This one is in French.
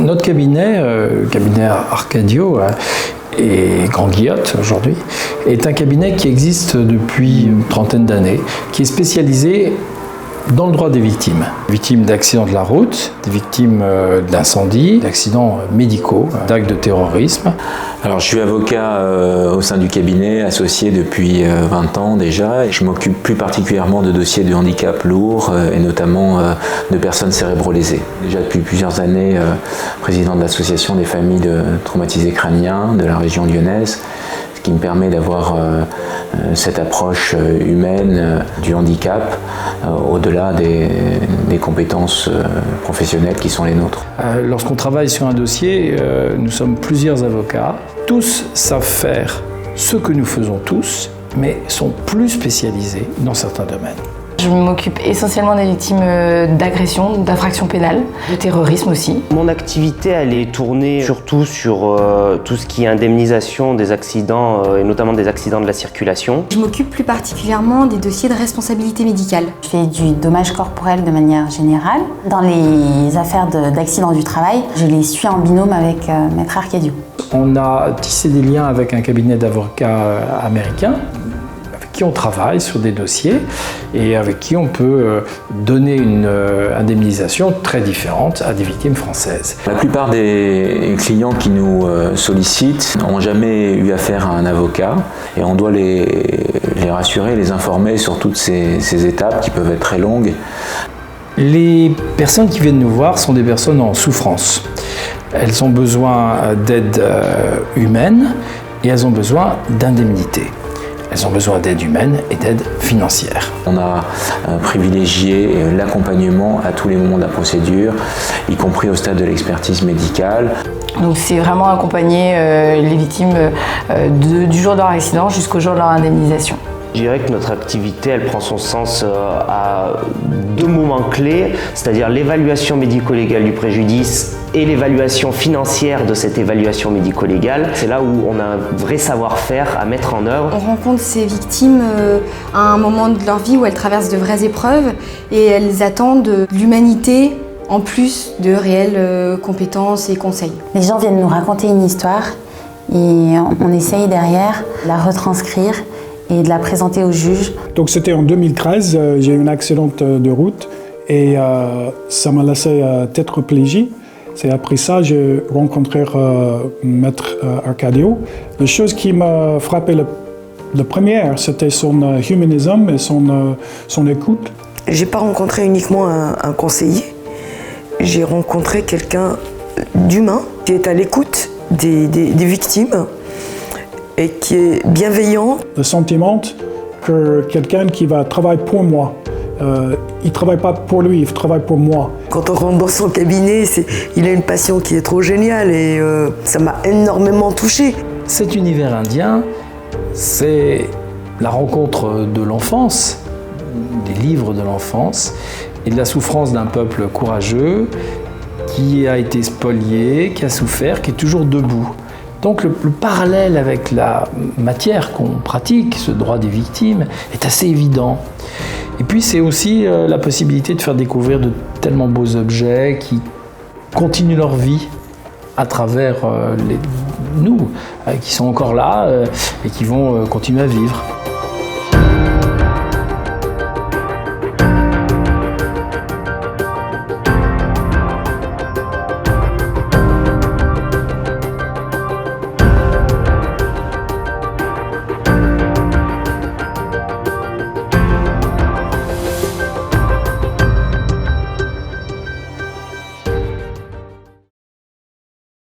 Notre cabinet, cabinet Arcadio et Grand Guillotte aujourd'hui, est un cabinet qui existe depuis une trentaine d'années, qui est spécialisé dans le droit des victimes. Victimes d'accidents de la route, des victimes d'incendies, d'accidents médicaux, d'actes de terrorisme. Alors je suis avocat au sein du cabinet, associé depuis 20 ans déjà. Et je m'occupe plus particulièrement de dossiers de handicap lourds et notamment de personnes cérébro-lésées. Déjà depuis plusieurs années, président de l'association des familles de traumatisés crâniens de la région lyonnaise, ce qui me permet d'avoir cette approche humaine du handicap au-delà des compétences professionnelles qui sont les nôtres. Lorsqu'on travaille sur un dossier, nous sommes plusieurs avocats. Tous savent faire ce que nous faisons tous, mais sont plus spécialisés dans certains domaines. Je m'occupe essentiellement des victimes d'agressions, d'infractions pénales, de terrorisme aussi. Mon activité, elle est tournée surtout sur tout ce qui est indemnisation des accidents, et notamment des accidents de la circulation. Je m'occupe plus particulièrement des dossiers de responsabilité médicale. Je fais du dommage corporel de manière générale. Dans les affaires d'accidents du travail, je les suis en binôme avec Maître Arcadio. On a tissé des liens avec un cabinet d'avocats américains, qui on travaille sur des dossiers et avec qui on peut donner une indemnisation très différente à des victimes françaises. La plupart des clients qui nous sollicitent n'ont jamais eu affaire à un avocat et on doit les rassurer, les informer sur toutes ces étapes qui peuvent être très longues. Les personnes qui viennent nous voir sont des personnes en souffrance. Elles ont besoin d'aide humaine et elles ont besoin d'indemnité. Elles ont besoin d'aide humaine et d'aide financière. On a privilégié l'accompagnement à tous les moments de la procédure, y compris au stade de l'expertise médicale. Donc c'est vraiment accompagner les victimes du jour de leur accident jusqu'au jour de leur indemnisation. Je dirais que notre activité, elle prend son sens à deux moments clés, c'est-à-dire l'évaluation médico-légale du préjudice et l'évaluation financière de cette évaluation médico-légale. C'est là où on a un vrai savoir-faire à mettre en œuvre. On rencontre ces victimes à un moment de leur vie où elles traversent de vraies épreuves et elles attendent de l'humanité en plus de réelles compétences et conseils. Les gens viennent nous raconter une histoire et on essaye derrière de la retranscrire et de la présenter au juge. Donc c'était en 2013, j'ai eu un accident de route et ça m'a laissé tétraplégie. C'est après ça j'ai rencontré Maître Arcadio. La chose qui m'a frappé la première, c'était son humanisme et son écoute. J'ai pas rencontré uniquement un conseiller, j'ai rencontré quelqu'un d'humain qui est à l'écoute des victimes et qui est bienveillant. Le sentiment que quelqu'un qui va travailler pour moi, il ne travaille pas pour lui, il travaille pour moi. Quand on rentre dans son cabinet, il a une passion qui est trop géniale et ça m'a énormément touchée. Cet univers indien, c'est la rencontre de l'enfance, des livres de l'enfance et de la souffrance d'un peuple courageux qui a été spolié, qui a souffert, qui est toujours debout. Donc le parallèle avec la matière qu'on pratique, ce droit des victimes, est assez évident. Et puis c'est aussi la possibilité de faire découvrir de tellement beaux objets qui continuent leur vie à travers nous, qui sont encore là et qui vont continuer à vivre.